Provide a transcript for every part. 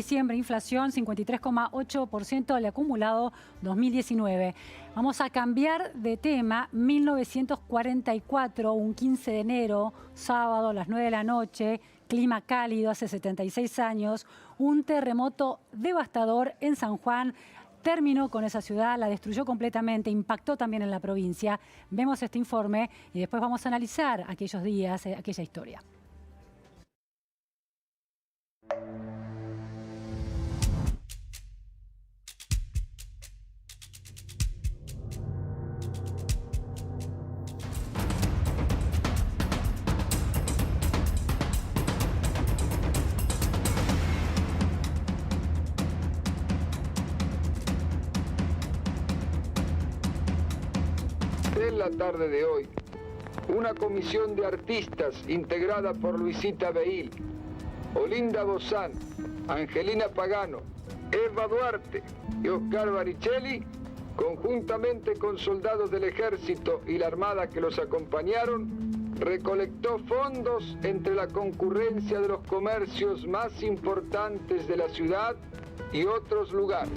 diciembre, inflación 53,8% al acumulado 2019. Vamos a cambiar de tema. 1944, un 15 de enero, sábado a las 9 de la noche, clima cálido, hace 76 años, un terremoto devastador en San Juan. Terminó con esa ciudad, la destruyó completamente, impactó también en la provincia. Vemos este informe y después vamos a analizar aquellos días, aquella historia. En la tarde de hoy, una comisión de artistas integrada por Luisita Beil, Olinda Bozán, Angelina Pagano, Eva Duarte y Oscar Baricelli, conjuntamente con soldados del ejército y la armada que los acompañaron, recolectó fondos entre la concurrencia de los comercios más importantes de la ciudad y otros lugares.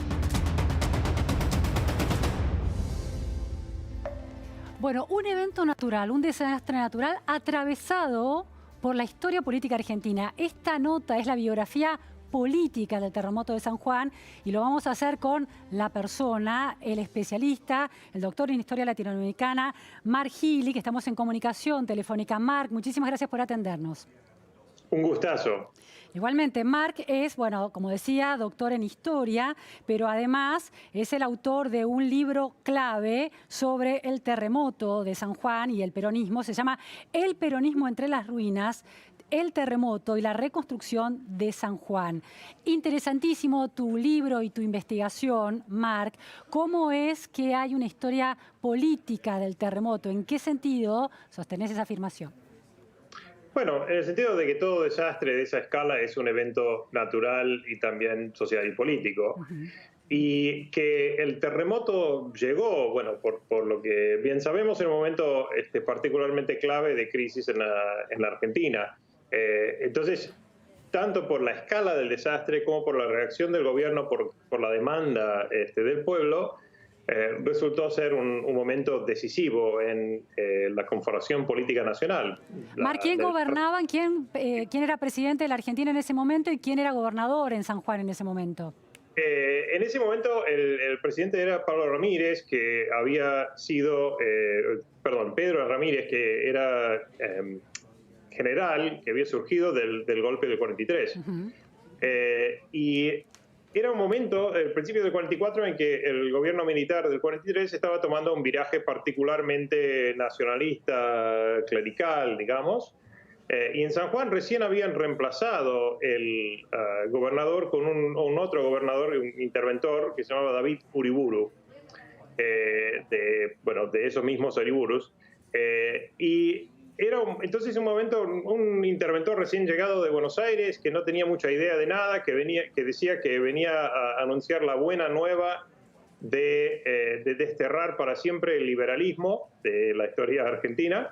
Bueno, un evento natural, un desastre natural atravesado por la historia política argentina. Esta nota es la biografía política del terremoto de San Juan y lo vamos a hacer con la persona, el especialista, el doctor en Historia Latinoamericana, Marc Gili, que estamos en comunicación telefónica. Marc, muchísimas gracias por atendernos. Un gustazo. Igualmente, Marc es, bueno, como decía, doctor en Historia, pero además es el autor de un libro clave sobre el terremoto de San Juan y el peronismo. Se llama El peronismo entre las ruinas, el terremoto y la reconstrucción de San Juan. Interesantísimo tu libro y tu investigación, Marc. ¿Cómo es que hay una historia política del terremoto? ¿En qué sentido sostenés esa afirmación? Bueno, en el sentido de que todo desastre de esa escala es un evento natural y también social y político. Y que el terremoto llegó, bueno, por lo que bien sabemos, en un momento particularmente clave de crisis en la Argentina. Entonces, tanto por la escala del desastre como por la reacción del gobierno, por la demanda del pueblo, resultó ser un momento decisivo en la conformación política nacional. Marc, ¿quién gobernaba? ¿Quién era presidente de la Argentina en ese momento y quién era gobernador en San Juan en ese momento? En ese momento el presidente era Pablo Ramírez, que había sido, Pedro Ramírez, que era general, que había surgido del golpe del 43. Y era un momento, el principio del 44, en que el gobierno militar del 43 estaba tomando un viraje particularmente nacionalista, clerical, digamos. Y en San Juan recién habían reemplazado el gobernador con un otro gobernador, un interventor, que se llamaba David Uriburu, de esos mismos Uriburus. Y era entonces un momento, un interventor recién llegado de Buenos Aires que no tenía mucha idea de nada, que decía que venía a anunciar la buena nueva de desterrar para siempre el liberalismo de la historia argentina.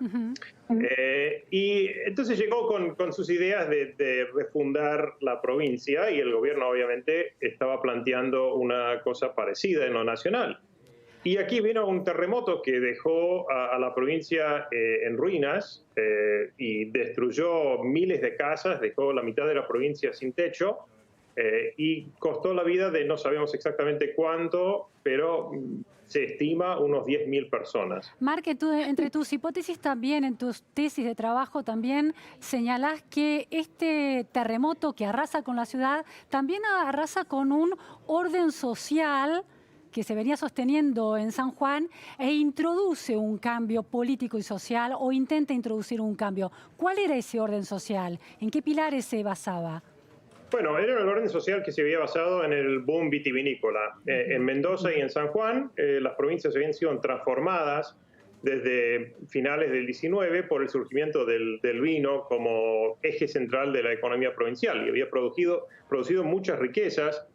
Y entonces llegó con sus ideas de refundar la provincia y el gobierno obviamente estaba planteando una cosa parecida en lo nacional. Y aquí vino un terremoto que dejó a la provincia en ruinas y destruyó miles de casas, dejó la mitad de la provincia sin techo y costó la vida de no sabemos exactamente cuánto, pero se estima unos 10.000 personas. Marc, entre tus hipótesis también, en tus tesis de trabajo también señalás que este terremoto que arrasa con la ciudad también arrasa con un orden social que se venía sosteniendo en San Juan e introduce un cambio político y social o intenta introducir un cambio. ¿Cuál era ese orden social? ¿En qué pilares se basaba? Bueno, era el orden social que se había basado en el boom vitivinícola. En Mendoza y en San Juan, las provincias habían sido transformadas desde finales del 19 por el surgimiento del vino como eje central de la economía provincial y había producido muchas riquezas,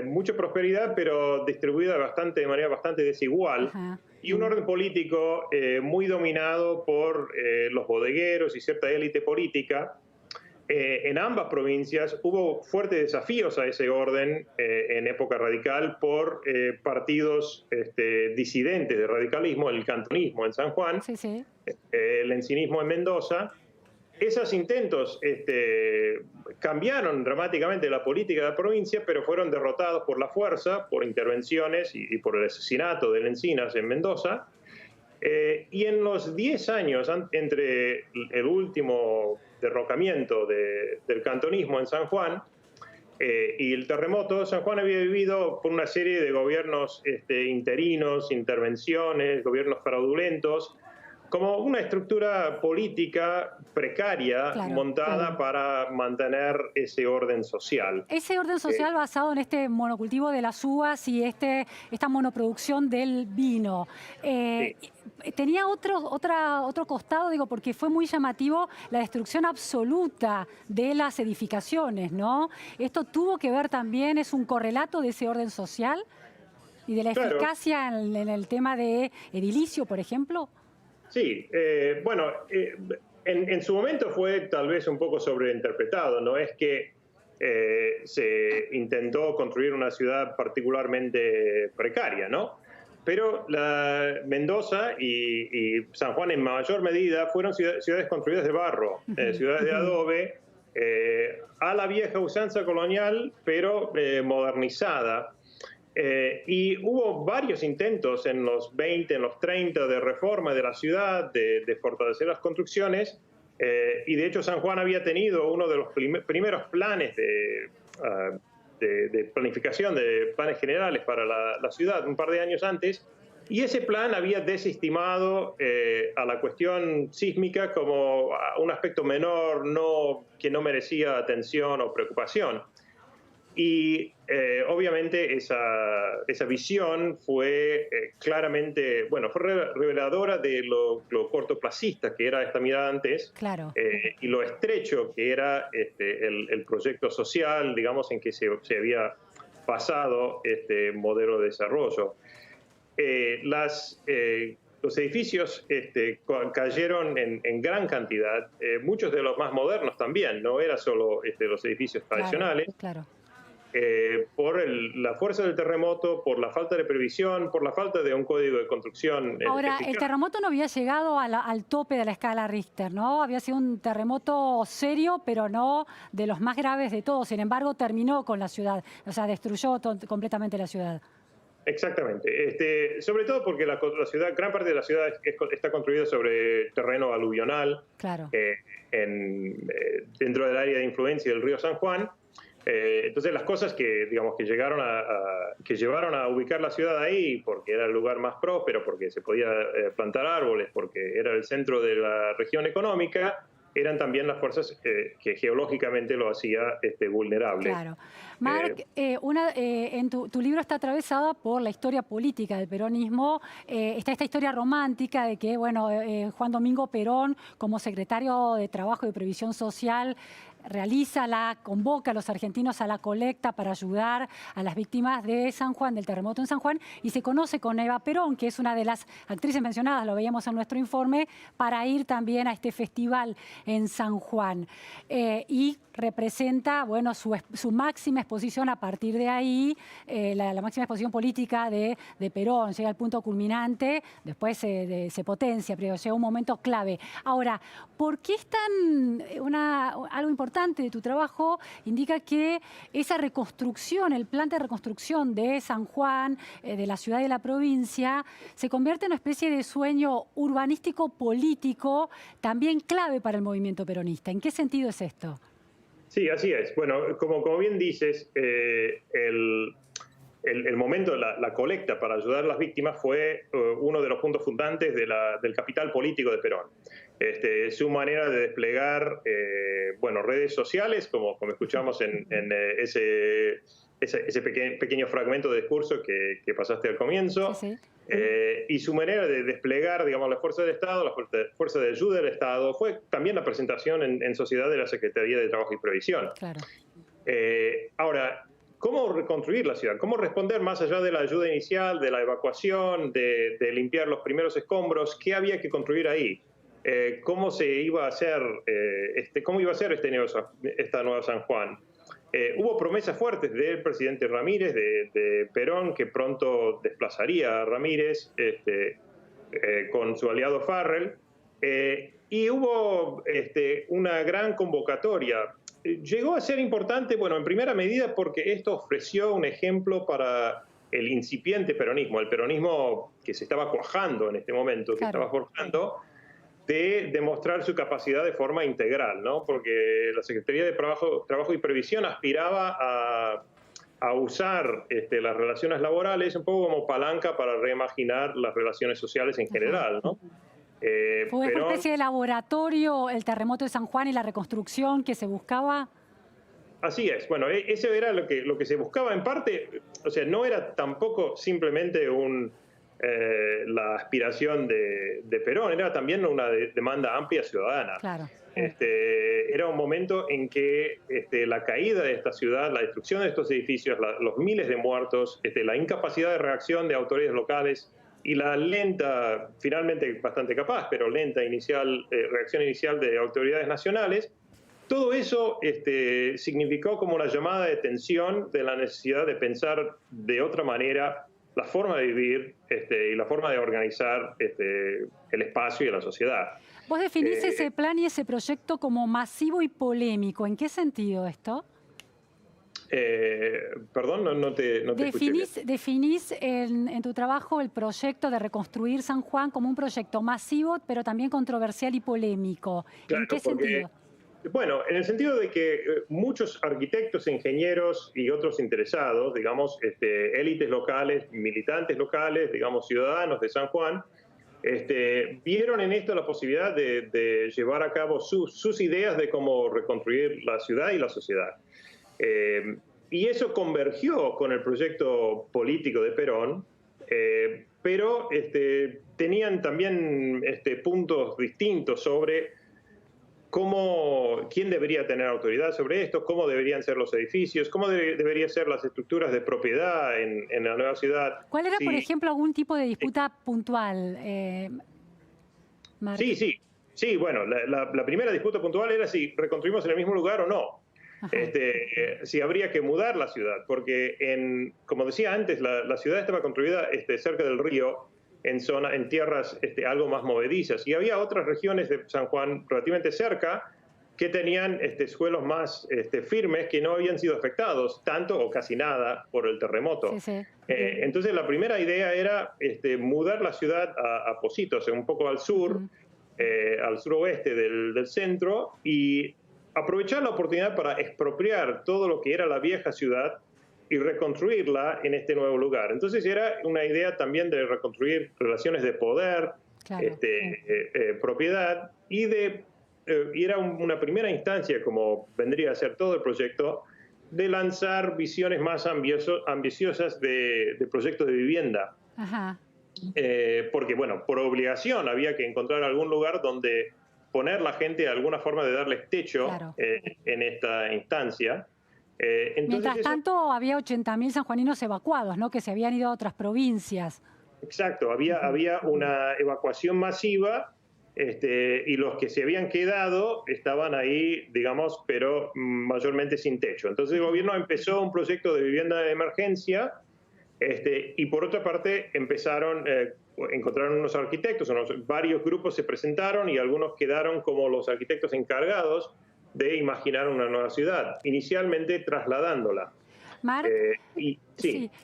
mucha prosperidad, pero distribuida de manera bastante desigual. Y un orden político muy dominado por los bodegueros y cierta élite política En ambas provincias hubo fuertes desafíos a ese orden en época radical por partidos disidentes de radicalismo, el cantonismo en San Juan, Sí, sí. el encinismo en Mendoza. Esos intentos cambiaron dramáticamente la política de la provincia, pero fueron derrotados por la fuerza, por intervenciones y por el asesinato de Lencinas en Mendoza. Y en los 10 años entre el último derrocamiento del cantonismo en San Juan y el terremoto, San Juan había vivido por una serie de gobiernos interinos, intervenciones, gobiernos fraudulentos, como una estructura política precaria, Claro, montada claro. para mantener ese orden social. Ese orden social basado en este monocultivo de las uvas y esta monoproducción del vino. Sí. Tenía otro costado, digo, porque fue muy llamativo la destrucción absoluta de las edificaciones, ¿no? Esto tuvo que ver también, es un correlato de ese orden social y de la Claro. eficacia en el tema de edilicio, por ejemplo. Sí, bueno, en su momento fue tal vez un poco sobreinterpretado, no es que se intentó construir una ciudad particularmente precaria, ¿no? Pero Mendoza y San Juan en mayor medida fueron ciudades construidas de barro, ciudades de adobe, a la vieja usanza colonial, pero modernizada. Y hubo varios intentos en los 20, en los 30 de reforma de la ciudad, de fortalecer las construcciones, y de hecho San Juan había tenido uno de los primeros planes de planificación, de planes generales para la ciudad un par de años antes, y ese plan había desestimado a la cuestión sísmica como un aspecto menor, que no merecía atención o preocupación. Y obviamente esa visión fue claramente, bueno, fue reveladora de lo cortoplacista que era esta mirada antes, Claro. y lo estrecho que era el proyecto social, digamos, en que se había basado este modelo de desarrollo. Los edificios cayeron en gran cantidad, muchos de los más modernos también, no era solo los edificios tradicionales. Claro. Por la fuerza del terremoto, por la falta de previsión, por la falta de un código de construcción. Ahora, eficaz. el terremoto no había llegado al tope de la escala Richter, ¿no? Había sido un terremoto serio, pero no de los más graves de todos. Sin embargo, terminó con la ciudad, o sea, destruyó completamente la ciudad. Exactamente. Sobre todo porque la ciudad, gran parte de la ciudad está construida sobre terreno aluvional, Claro. dentro del área de influencia del río San Juan. Entonces las cosas que, digamos, que llevaron a ubicar la ciudad ahí, porque era el lugar más próspero, porque se podía plantar árboles, porque era el centro de la región económica, eran también las fuerzas que geológicamente lo hacía vulnerable. Claro. Marc, en tu libro está atravesada por la historia política del peronismo. Está esta historia romántica de que, bueno, Juan Domingo Perón, como secretario de Trabajo y Previsión Social, convoca a los argentinos a la colecta para ayudar a las víctimas de San Juan, del terremoto en San Juan, y se conoce con Eva Perón, que es una de las actrices mencionadas, lo veíamos en nuestro informe, para ir también a este festival en San Juan. Y representa, bueno, su máxima exposición a partir de ahí, la máxima exposición política de Perón, llega al punto culminante, después se potencia, pero llega un momento clave. Ahora, ¿por qué es algo importante de tu trabajo indica que esa reconstrucción, el plan de reconstrucción de San Juan, de la ciudad y de la provincia, se convierte en una especie de sueño urbanístico político también clave para el movimiento peronista? ¿En qué sentido es esto? Sí, así es. Bueno, como bien dices, el momento, la colecta para ayudar a las víctimas fue uno de los puntos fundantes del capital político de Perón. Su manera de desplegar redes sociales, como escuchamos en ese pequeño fragmento de discurso que pasaste al comienzo, Sí. y su manera de desplegar, digamos, la fuerza del Estado, la fuerza de ayuda del Estado, fue también la presentación en sociedad de la Secretaría de Trabajo y Previsión. Claro. Ahora, ¿cómo reconstruir la ciudad? ¿Cómo responder más allá de la ayuda inicial, de la evacuación, de limpiar los primeros escombros? ¿Qué había que construir ahí? cómo se iba a hacer, cómo iba a ser esta nueva San Juan. Hubo promesas fuertes del presidente Ramírez, de Perón, que pronto desplazaría a Ramírez con su aliado Farrell, y hubo una gran convocatoria. Llegó a ser importante, bueno, en primera medida porque esto ofreció un ejemplo para el incipiente peronismo, el peronismo que se estaba cuajando en este momento, que estaba forjando, de demostrar su capacidad de forma integral, ¿no? Porque la Secretaría de Trabajo y Previsión aspiraba a usar las relaciones laborales un poco como palanca para reimaginar las relaciones sociales en general, ¿no? ¿Fue una especie de laboratorio el terremoto de San Juan y la reconstrucción que se buscaba? Así es. Bueno, eso era lo que se buscaba en parte. O sea, no era tampoco simplemente la aspiración de Perón, era también una demanda amplia ciudadana. Claro. Era un momento en que la caída de esta ciudad, la destrucción de estos edificios, los miles de muertos, la incapacidad de reacción de autoridades locales y la lenta, finalmente bastante capaz, pero lenta reacción inicial de autoridades nacionales, todo eso significó como una llamada de atención de la necesidad de pensar de otra manera la forma de vivir y la forma de organizar el espacio y la sociedad. Vos definís ese plan y ese proyecto como masivo y polémico. ¿En qué sentido esto? Perdón, no te escuché bien. Definís en tu trabajo el proyecto de reconstruir San Juan como un proyecto masivo, pero también controversial y polémico. Claro, ¿En qué sentido? Bueno, en el sentido de que muchos arquitectos, ingenieros y otros interesados, digamos, élites locales, militantes locales, digamos, ciudadanos de San Juan, vieron en esto la posibilidad de llevar a cabo sus ideas de cómo reconstruir la ciudad y la sociedad. Y eso convergió con el proyecto político de Perón, pero tenían también puntos distintos sobre quién debería tener autoridad sobre esto, cómo deberían ser los edificios, cómo deberían ser las estructuras de propiedad en la nueva ciudad. ¿Cuál era, por ejemplo, algún tipo de disputa puntual, Marc? Sí, bueno, la primera disputa puntual era si reconstruimos en el mismo lugar o no. Si habría que mudar la ciudad, porque como decía antes, la ciudad estaba construida cerca del río, en tierras algo más movedizas, y había otras regiones de San Juan relativamente cerca que tenían suelos más firmes que no habían sido afectados tanto o casi nada por el terremoto. Sí. Entonces la primera idea era mudar la ciudad a Pocitos, un poco al sur, al suroeste del centro, y aprovechar la oportunidad para expropiar todo lo que era la vieja ciudad y reconstruirla en este nuevo lugar. Entonces era una idea también de reconstruir relaciones de poder, claro, propiedad, y era una primera instancia, como vendría a ser todo el proyecto, de lanzar visiones más ambiciosas de proyectos de vivienda. Ajá. Porque, bueno, por obligación había que encontrar algún lugar donde poner la gente, alguna forma de darles techo, claro, en esta instancia. Mientras tanto, había 80.000 sanjuaninos evacuados, ¿no? Que se habían ido a otras provincias. Exacto, había una evacuación masiva, y los que se habían quedado estaban ahí, digamos, pero mayormente sin techo. Entonces el gobierno empezó un proyecto de vivienda de emergencia, y por otra parte encontraron unos arquitectos, varios grupos se presentaron y algunos quedaron como los arquitectos encargados de imaginar una nueva ciudad, inicialmente trasladándola. Marc,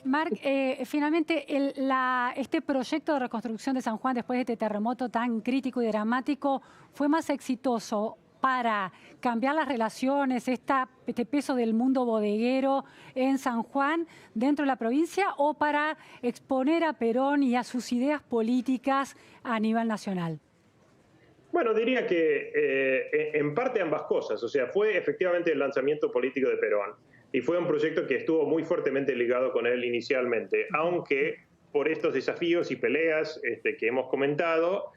Marc, finalmente este proyecto de reconstrucción de San Juan después de este terremoto tan crítico y dramático fue más exitoso para cambiar las relaciones, este peso del mundo bodeguero en San Juan dentro de la provincia, o para exponer a Perón y a sus ideas políticas a nivel nacional? Bueno, diría que en parte ambas cosas. O sea, fue efectivamente el lanzamiento político de Perón y fue un proyecto que estuvo muy fuertemente ligado con él inicialmente, aunque por estos desafíos y peleas que hemos comentado,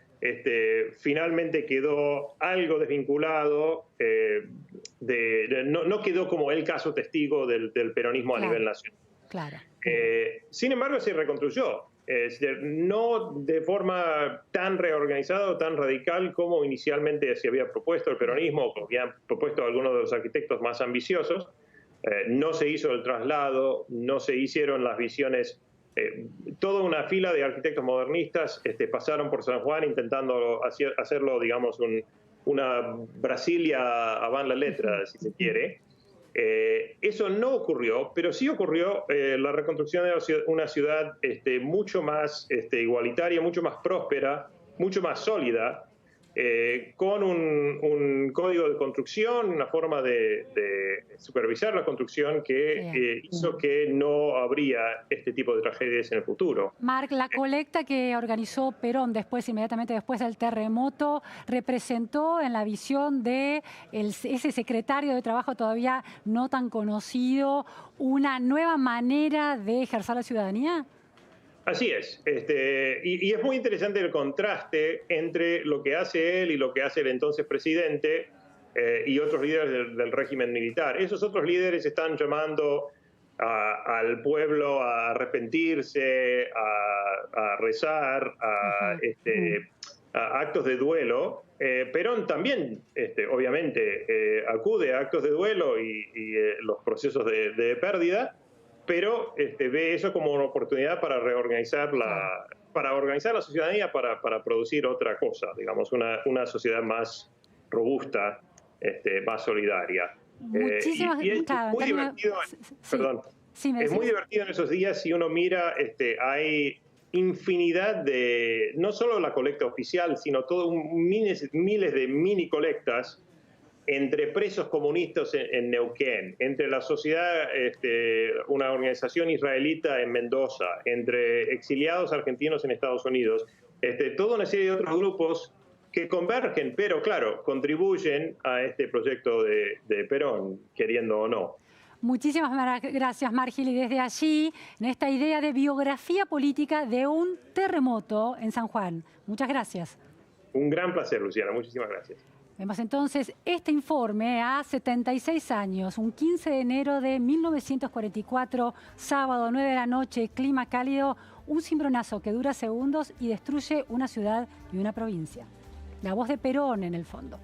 finalmente quedó algo desvinculado, no quedó como el caso testigo del peronismo, claro, a nivel nacional. Claro. Sin embargo, se reconstruyó. Es decir, no de forma tan reorganizada o tan radical como inicialmente se había propuesto el peronismo, o como habían propuesto algunos de los arquitectos más ambiciosos. No se hizo el traslado, no se hicieron las visiones. Toda una fila de arquitectos modernistas pasaron por San Juan intentando hacerlo, digamos, una Brasilia avant la letra, si se quiere. Eso no ocurrió, pero sí ocurrió la reconstrucción de una ciudad mucho más igualitaria, mucho más próspera, mucho más sólida, con un código de construcción, una forma de supervisar la construcción que hizo que no habría este tipo de tragedias en el futuro. Marc, la colecta que organizó Perón inmediatamente después del terremoto, representó en la visión de ese secretario de Trabajo todavía no tan conocido una nueva manera de ejercer la ciudadanía. Así es, y es muy interesante el contraste entre lo que hace él y lo que hace el entonces presidente y otros líderes del régimen militar. Esos otros líderes están llamando al pueblo a arrepentirse, a rezar, a actos de duelo. Perón también, obviamente, acude a actos de duelo y los procesos de pérdida, pero ve eso como una oportunidad para reorganizar organizar la ciudadanía para producir otra cosa, digamos, una sociedad más robusta, más solidaria. Muchísimas y es muy divertido, perdón, es muy divertido en esos días si uno mira, hay infinidad de, no solo la colecta oficial, sino todo miles de mini colectas entre presos comunistas en Neuquén, entre la sociedad, una organización israelita en Mendoza, entre exiliados argentinos en Estados Unidos, toda una serie de otros grupos que convergen, pero claro, contribuyen a este proyecto de Perón, queriendo o no. Muchísimas gracias, Marc. Y desde allí, en esta idea de biografía política de un terremoto en San Juan. Muchas gracias. Un gran placer, Luciana. Muchísimas gracias. Vemos entonces este informe a 76 años, un 15 de enero de 1944, sábado 9 de la noche, clima cálido, un cimbronazo que dura segundos y destruye una ciudad y una provincia. La voz de Perón en el fondo.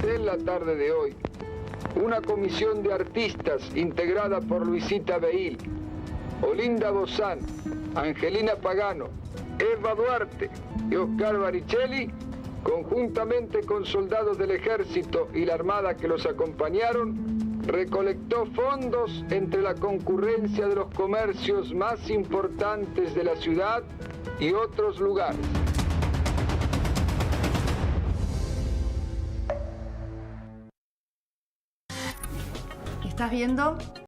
En la tarde de hoy, una comisión de artistas integrada por Luisita Beil, Olinda Bozán, Angelina Pagano, Eva Duarte y Oscar Baricelli, conjuntamente con soldados del ejército y la armada que los acompañaron, recolectó fondos entre la concurrencia de los comercios más importantes de la ciudad y otros lugares. ¿Estás viendo?